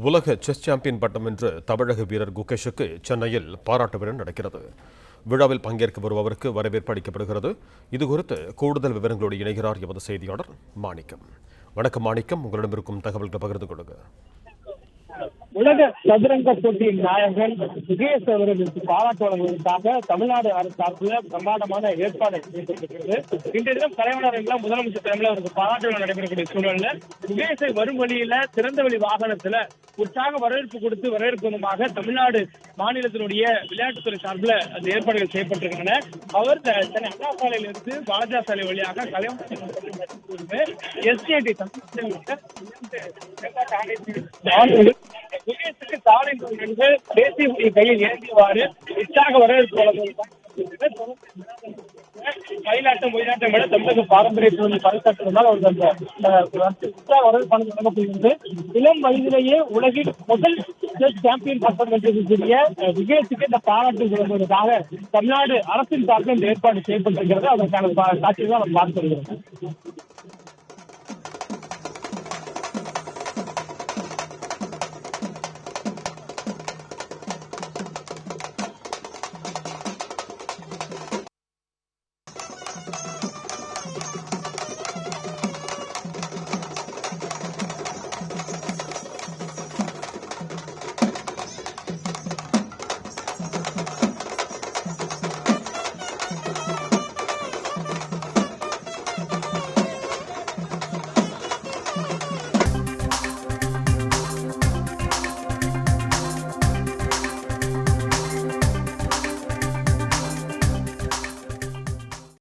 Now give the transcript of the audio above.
உலக chess champion பட்டம் வென்ற தமிழக வீரர் குகேஷுக்கு சென்னையில் பாராட்டு விழா நடக்கிறது. விழாவில் பங்கேற்க வருபவருக்கு வரவேற்பு அளிக்கப்படுகிறது. இதுகுறித்து கூடுதல் விவரங்களோடு இணைகிறார் எமது செய்தியாளர் மாணிக்கம். வணக்கம் மாணிக்கம், உங்களிடம் இருக்கும் தகவல்களை பகிர்ந்து கொள்ளுங்க. உலக சதுரங்க போட்டியின் நாயகன் குகேஷ் அவர்களுக்கு பாராட்டு வழங்குவதற்காக தமிழ்நாடு அரசு சார்பில் பிரம்மாண்டமான ஏற்பாடு செய்யப்பட்டிருக்கிறது. இன்றைய தினம் தலைவர்கள் முதலமைச்சர் தலைமையில் அவருக்கு பாராட்டு விழா நடைபெறக்கூடிய சூழல்ல குகேஷை வரும் வழியில திறந்த வழி வாகனத்துல உற்சாக வரவேற்பு கொடுத்து வரவேற்பதாக தமிழ்நாடு மாநிலத்தினுடைய விளையாட்டுத்துறை சார்பில் அந்த ஏற்பாடுகள் செய்யப்பட்டிருக்கின்றன. அவர் சென்னை அண்ணா சாலையிலிருந்து பாலாஜா சாலை வழியாக எஸ்டிஐடி குகேஷுக்கு சாலை தேசிய கொடியை கையில் ஏந்தியவாறு உற்சாக வரவேற்பு வழங்குவதற்காக மயிலாட்டம் ஒயிலாட்டம் விட தமிழக பாரம்பரிய பரிசாற்றுவதால் வழங்கப்படுகிறது. இளம் வயதிலேயே உலகின் முதல் செஸ் சாம்பியன் பட்டம் வென்றிருக்கக்கூடிய குகேஷுக்கு இந்த பாராட்டு வழங்குவதற்காக தமிழ்நாடு அரசின் சார்பில் இந்த ஏற்பாடு செய்யப்பட்டிருக்கிறது. அதற்கான காட்சியை தான் நம்ம பார்த்து வருகிறோம்.